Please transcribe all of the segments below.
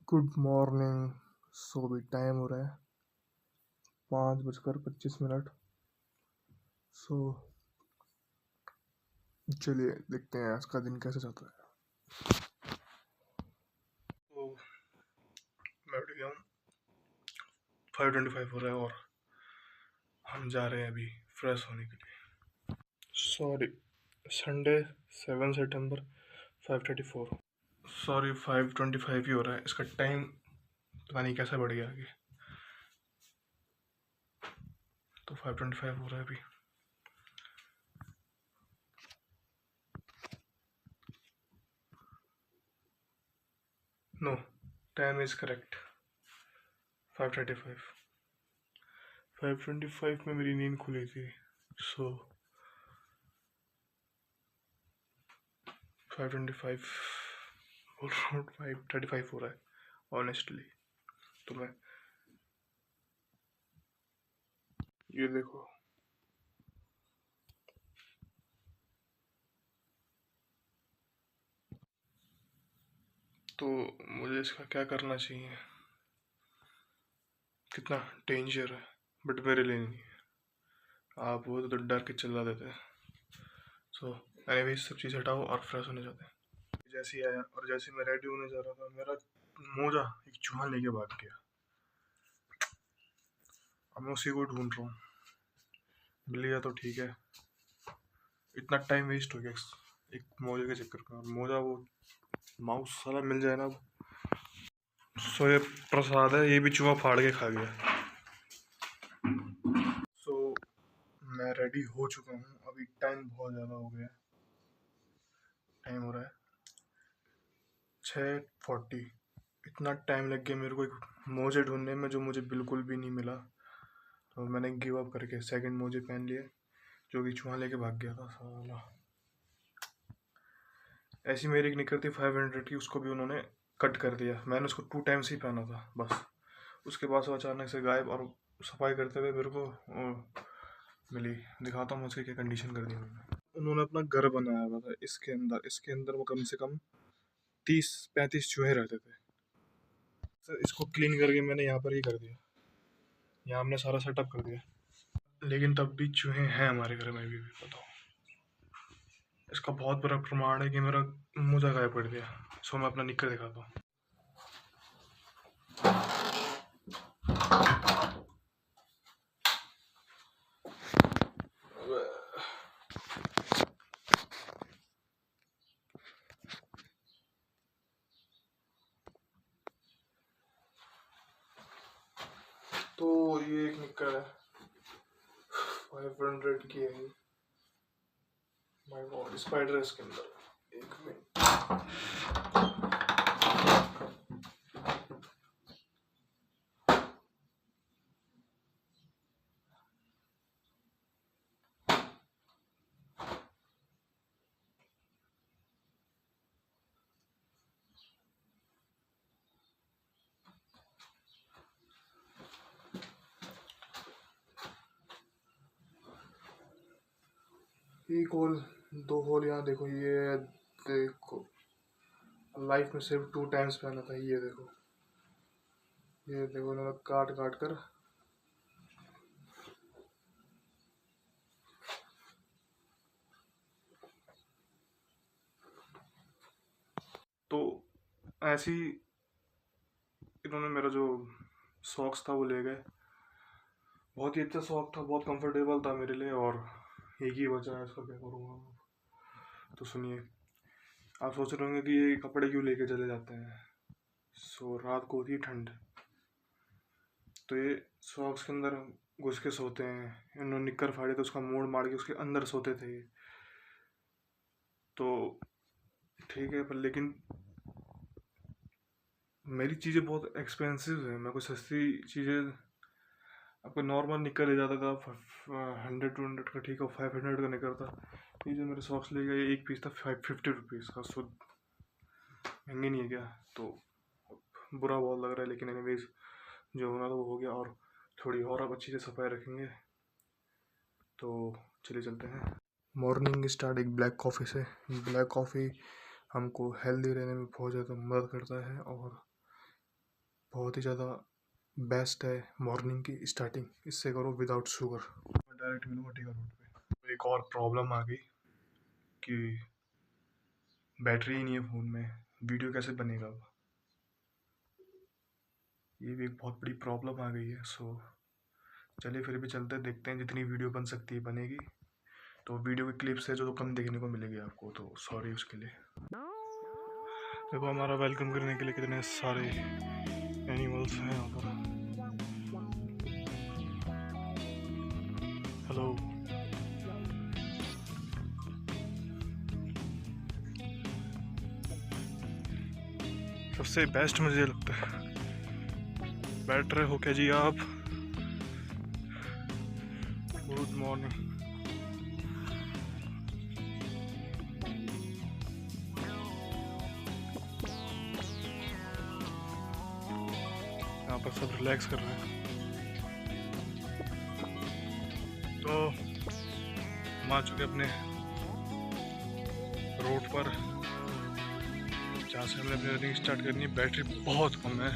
Good morning. सो भी time हो रहा है 5:25। सो चलिए देखते हैं आज का दिन कैसे जाता है। तो मैं उठ गया हूँ, 5:25 हो रहा है और हम जा रहे हैं अभी फ्रेश होने के लिए। सॉरी, संडे 7 सितंबर 5:34। सॉरी, 5:25 ही हो रहा है। इसका टाइम पता नहीं कैसे बढ़ गया आगे। तो 5:25 हो रहा है अभी। No, time is correct 5:35। 5:25 में मेरी नींद खुली थी। सो 5:25 और 5:35 हो रहा है ऑनेस्टली। तो मैं ये देखो, तो मुझे इसका क्या करना चाहिए? कितना डेंजर है, बट मेरे लिए नहीं है। आप वो तो डर के चिल्ला देते हैं। सो एनीवे, सब चीज़ हटाओ और फ्रेश होने जाते हैं। जैसे ही आया और जैसे मैं रेडी होने जा रहा था, मेरा मोजा एक चूहा लेके भाग गया। अब मैं उसी को ढूंढ रहा हूँ। मिल गया तो ठीक है। इतना टाइम वेस्ट हो गया एक मोजे के चक्कर में। मोजा वो माउस साला मिल जाए ना। सो ये प्रसाद है, ये भी चूहा फाड़ के खा गया। सो मैं रेडी हो चुका हूँ। अभी टाइम बहुत ज़्यादा हो गया। टाइम हो रहा है 6:40। इतना टाइम लग गया मेरे को एक मोजे ढूंढने में जो मुझे बिल्कुल भी नहीं मिला। तो मैंने गिव अप करके सेकंड मोजे पहन लिए, जो कि चूहा लेके भाग गया था साला। ऐसी मेरी एक निकल थी 500 की, उसको भी उन्होंने कट कर दिया। मैंने उसको 2 टाइम्स ही पहना था बस। उसके बाद वो अचानक से गायब, और सफाई करते हुए मेरे को मिली। दिखाता हूँ उसकी क्या कंडीशन कर दी मैंने। उन्होंने अपना घर बनाया हुआ था इसके अंदर वो कम से कम 30-35 चूहे रहते थे। सर इसको क्लीन करके मैंने यहाँ पर ही कर दिया। यहाँ हमने सारा सेटअप कर दिया, लेकिन तब भी चूहे हैं हमारे घर में भी बताओ। इसका बहुत बड़ा प्रमाण है कि मेरा मोजा गायब पड़ गया। सो मैं अपना निक्कर दिखाता हूँ। तो ये एक निक्कर है, 500 की है। माय गॉड, स्पाइडर है इसके अंदर। एक मिनट। एक होल, 2 होल यहाँ देखो। ये देखो, लाइफ में सिर्फ 2 टाइम्स पहना था। ये देखो, ये देखो, उन्होंने काट काट कर। तो ऐसी इन्होंने मेरा जो सॉक्स था वो ले गए। बहुत ही अच्छा सॉक था, बहुत कंफर्टेबल था मेरे लिए, और एक ही बचा है, इसका क्या करूँगा। तो सुनिए, आप सोच रहे होंगे कि ये कपड़े क्यों लेके चले जाते हैं। सो रात को होती है ठंड, तो ये सॉक्स के अंदर घुस के सोते हैं। इन्होंने निक्कर फाड़ी तो उसका मोड़ मार के उसके अंदर सोते थे ये। तो ठीक है, पर लेकिन मेरी चीज़ें बहुत एक्सपेंसिव है। मैं कोई सस्ती चीज़ें, आपको नॉर्मल निकल ले जाता था 100-200 का, ठीक है, 500 का निकल था। ये जो मेरे सॉक्स ले गए, एक पीस था 550 रुपीज़ का। सो महंगे नहीं है क्या? तो बुरा बहुत लग रहा है, लेकिन एनीवेज जो होना था वो हो गया। और थोड़ी और अब अच्छी से सफाई रखेंगे। तो चलिए चलते हैं। मॉर्निंग स्टार्ट एक ब्लैक कॉफ़ी से। ब्लैक कॉफ़ी हमको हेल्दी रहने में बहुत ज़्यादा मदद करता है, और बहुत ही ज़्यादा बेस्ट है मॉर्निंग की स्टार्टिंग इससे करो विदाउट शुगर। डायरेक्ट मिलूँगा टीका रोड पे। तो एक और प्रॉब्लम आ गई कि बैटरी ही नहीं है फ़ोन में, वीडियो कैसे बनेगा अब, ये भी एक बहुत बड़ी प्रॉब्लम आ गई है। सो चलिए फिर भी चलते हैं, देखते हैं जितनी वीडियो बन सकती है बनेगी। तो वीडियो की क्लिप्स है जो तो कम देखने को मिलेगी आपको, तो सॉरी उसके लिए। देखो हमारा वेलकम करने के लिए कितने सारे एनिमल्स हैं यहाँ पर। हेलो। सबसे बेस्ट मुझे लगता है, बैठ रहे हो क्या जी आप? Good morning. यहाँ पर सब रिलैक्स कर रहे हैं। तो हम आ चुके अपने रोड पर जहाँ से हमने अपनी रनिंग स्टार्ट करनी है। बैटरी बहुत कम है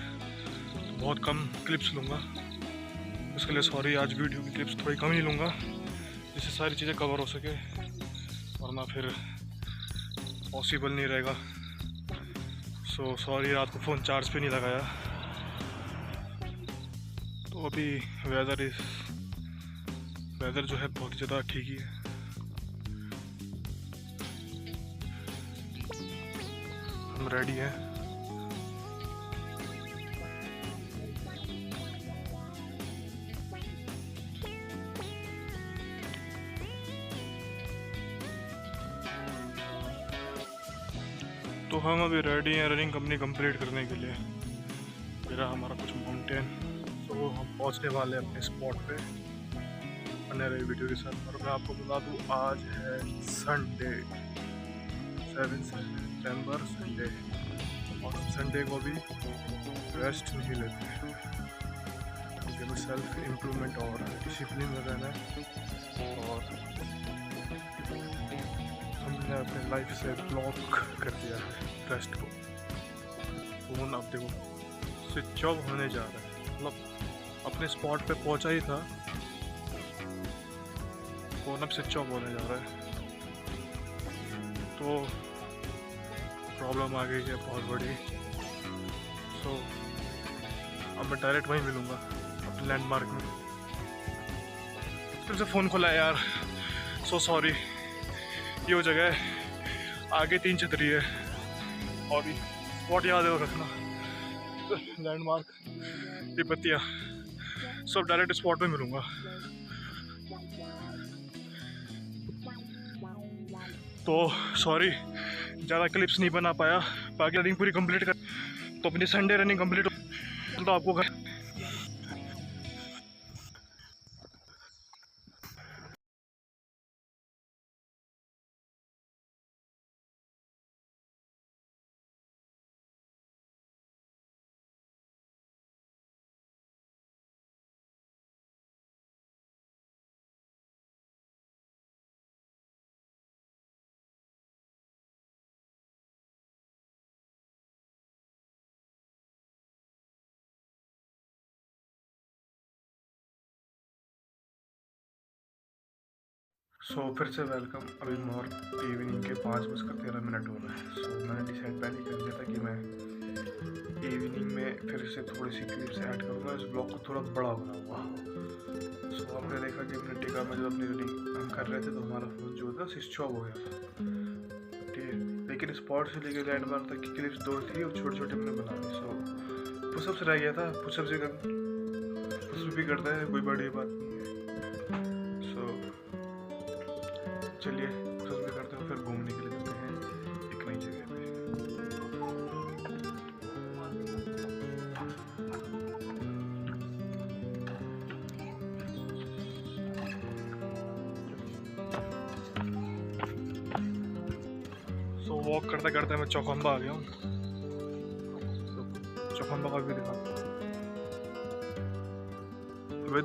तो बहुत कम क्लिप्स लूँगा, उसके लिए सॉरी। आज वीडियो की क्लिप्स थोड़ी कम ही लूँगा जिससे सारी चीज़ें कवर हो सके, वरना फिर पॉसिबल नहीं रहेगा। सो सॉरी, रात को फ़ोन चार्ज पे नहीं लगाया। तो अभी वेदर जो है बहुत ही ज़्यादा ठीक ही है। हम रेडी हैं। तो हम अभी रेडी हैं रनिंग अपनी कंप्लीट करने के लिए। मेरा हमारा कुछ माउंटेन, तो हम पहुंचने वाले हैं अपने स्पॉट पे। बने रहे वीडियो के साथ। और मैं आपको बता दूं, आज है संडे, 7 सितंबर संडे, और हम संडे को भी रेस्ट नहीं लेते हैं क्योंकि हमें सेल्फ इम्प्रूवमेंट और डिसिप्लिन में रहना है। और हमने अपने लाइफ से ब्लॉक कर दिया है रेस्ट को। फ़ोन अब देखो स्विच ऑफ होने जा रहा है, मतलब अपने स्पॉट पे पहुंचा ही था, फ़ोन अब स्विच ऑफ होने जा रहा है। तो प्रॉब्लम आ गई है बहुत बड़ी। सो अब मैं डायरेक्ट वहीं मिलूँगा अपने लैंडमार्क में। फिर से फ़ोन खोला है यार, सो सॉरी। ये वो जगह है, आगे 3 छतरी है, और स्पॉट याद है रखना, लैंडमार्क तिब्बतिया। सब डायरेक्ट स्पॉट में मिलूँगा। तो सॉरी, ज़्यादा क्लिप्स नहीं बना पाया। बाकी रनिंग पूरी कंप्लीट कर, तो अपनी संडे रनिंग कंप्लीट हो तो आपको घर। सो फिर से वेलकम। अभी मोर इवनिंग के 5:13 हो रहे हैं। सो मैंने डिसाइड पहले कर लिया था कि मैं इवनिंग में फिर से थोड़ी सी क्लिप्स ऐड करूँगा, इस ब्लॉग को थोड़ा बड़ा बनाऊँगा। सो हमने देखा कि अपने टीका में जब अपनी रनिंग हम कर रहे थे तो हमारा फ़ोन जो था स्विच ऑफ हो गया था, ठीक है। लेकिन स्पॉट से लेकर लैंडमार्क तक की क्लिप्स 2 थी और छोटे छोटे हमने बना दी। सो पुशअप्स रह गया था, पुशअप्स भी करता है, कोई बड़ी बात नहीं है। सो चलिए पुशअप्स भी करते हैं, फिर घूमने के लिए जाते हैं एक नई जगह पे। सो वॉक करते करते मैं चौखंबा आ गया हूँ। चौखंबा का भी दिखा,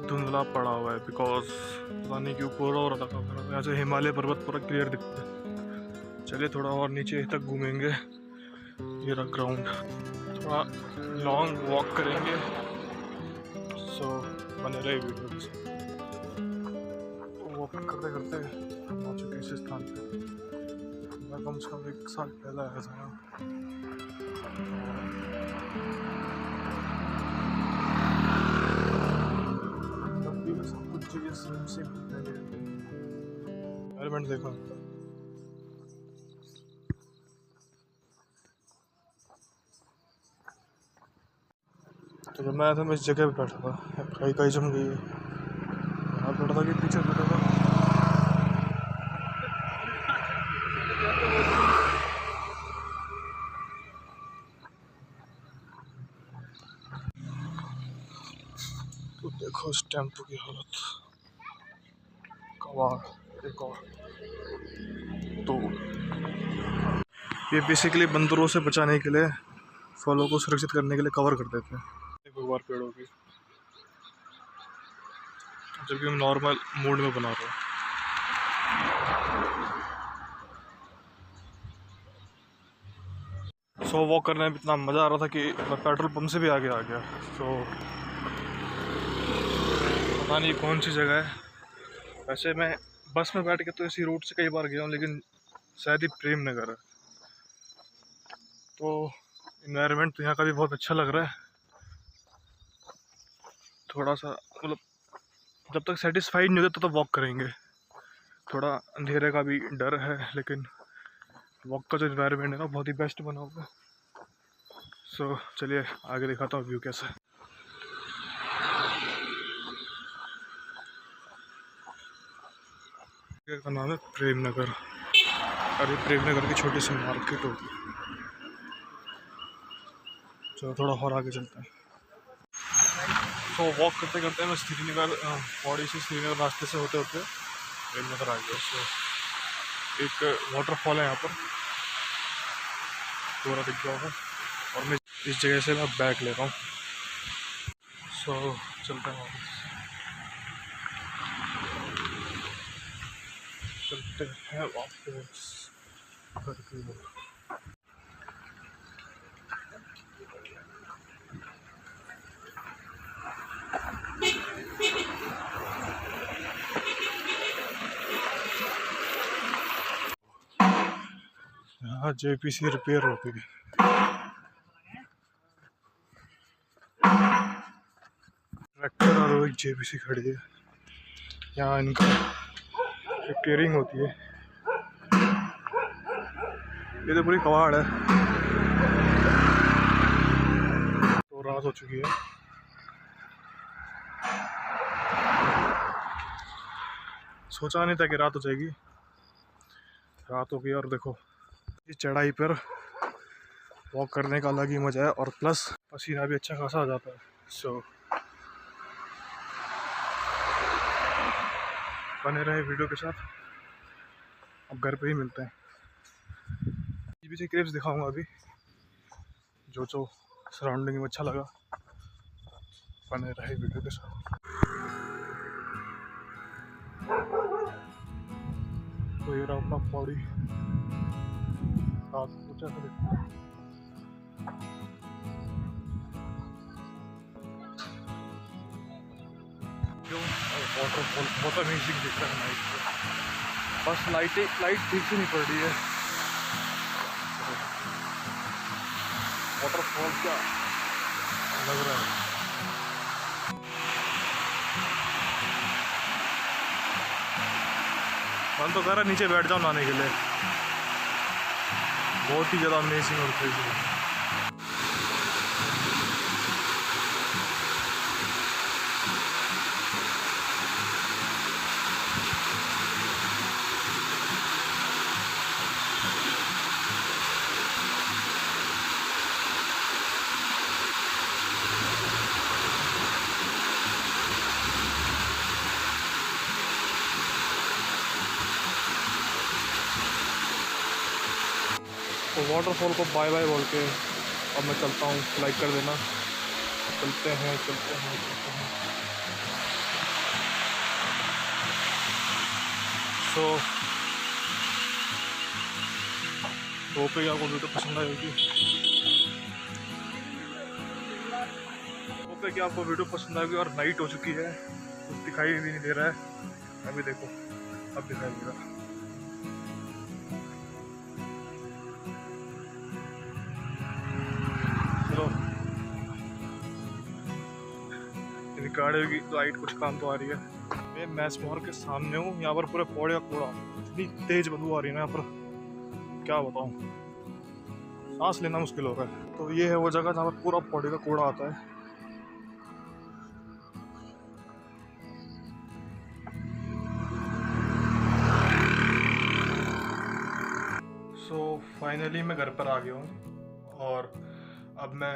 धुंधला पड़ा हुआ है बिकॉज पता नहीं क्यों कोहरा हो रहा था काफी। यहाँ से हिमालय पर्वत पूरा क्लियर दिखता है। चलिए थोड़ा और नीचे तक घूमेंगे। ये रहा ग्राउंड, थोड़ा लॉन्ग वॉक करेंगे। सो बने रहे वीडियो के साथ। वॉक करते करते हम पहुँच चुके इस स्थान पे। मैं कम से कम 1 साल पहले आया था यहाँ। सब कुछ चीज़ें सेम सेम एलिमेंट देखो। तो जब मैं आया था मैं इस जगह पे बैठा था, कहीं कहीं जम गई है। यहाँ बैठा था कि पीछे बैठा था। तो देखो इस टेम्पो की हालत। कबाड़ एक और। तो ये बेसिकली बंदरों से बचाने के लिए, फलों को सुरक्षित करने के लिए कवर कर देते हैं एक बार पेड़ों की, जबकि हम नॉर्मल मोड में बना रहे हैं। सो वॉक करने में इतना मज़ा आ रहा था कि मैं पेट्रोल पंप से भी आगे आ गया। सो पता नहीं कौन सी जगह है। वैसे मैं बस में बैठ के तो इसी रूट से कई बार गया हूँ, लेकिन शायद ही प्रेम नगर है। तो इन्वायरमेंट तो यहाँ का भी बहुत अच्छा लग रहा है। थोड़ा सा मतलब जब तक सेटिस्फाइड नहीं होते तब तक वॉक करेंगे। थोड़ा अंधेरे का भी डर है, लेकिन वॉक का जो इन्वायरमेंट है ना बहुत ही बेस्ट बना हुआ है। सो चलिए आगे दिखाता हूँ व्यू कैसा है। का नाम है प्रेम नगर, और ये प्रेम नगर की छोटी सी मार्केट होगी। चलो थोड़ा और आगे चलते हैं। तो वॉक करते करते मैं श्रीनगर पौड़ी से श्रीनगर रास्ते से होते होते प्रेम नगर आ गया। सो एक वाटरफॉल है यहाँ पर, पूरा दिख गया होगा। और मैं इस जगह से मैं बैग ले रहा हूँ। सो चलते हैं वापस, चलते हैं वापस करके। यहाँ JPC रिपेयर होती है। ट्रैक्टर और एक JPC खड़ी है यहाँ, इनका रिपेयरिंग होती है। ये तो पूरी कबाड़ है। तो रात हो चुकी है। सोचा नहीं था कि रात हो जाएगी, रात हो गई। और देखो इस चढ़ाई पर वॉक करने का अलग ही मजा है, और प्लस पसीना भी अच्छा खासा आ जाता है। सो बने रहे वीडियो के साथ। अब घर पे ही मिलते हैं। पीछे क्लिप्स दिखाऊंगा अभी, जो सराउंडिंग में अच्छा लगा। बने रहे वीडियो के साथ। तो ये रहा अपना पौड़ी, रात कुछ ऐसा दिखता है। वाटरफॉल बहुत अमेजिंग दिख रहा है नाइट में। बस लाइट ठीक से नहीं पड़ रही है। वाटरफॉल क्या लग रहा है। मन तो कर रहा है नीचे बैठ जाऊँ नहाने के लिए। बहुत ही ज़्यादा अमेजिंग और क्रेजी है। तो वाटरफॉल को बाय बाय बोल के अब मैं चलता हूँ। लाइक कर देना। चलते हैं। सो होप है आपको वीडियो पसंद आएगी। होप है कि आपको वीडियो पसंद आएगी। और नाइट हो चुकी है, कुछ दिखाई भी नहीं दे रहा है। अभी देखो, अब दिखाई देगा। चलो, गाड़ी की लाइट कुछ काम तो आ रही है। मैं मैच मोहर के सामने हूँ। यहाँ पर पूरे पौड़े का कूड़ा, इतनी तेज बदबू आ रही है ना यहाँ पर, क्या बताऊँ, सांस लेना मुश्किल हो रहा है। तो ये है वो जगह जहाँ पर पूरा पौड़े का कूड़ा आता है। सो फाइनली मैं घर पर आ गया हूँ और अब मैं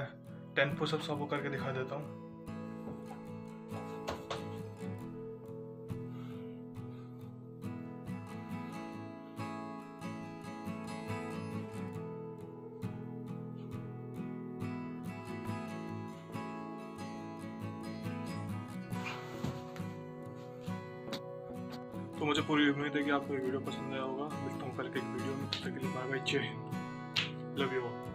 10 पुशअप्स आपको करके दिखा देता हूँ। तो मुझे पूरी उम्मीद है कि आपको ये वीडियो पसंद आया होगा। मिलता हूँ कल के एक वीडियो में, तब तक के लिए बाय बाय, जय हिंद, लव यू ऑल।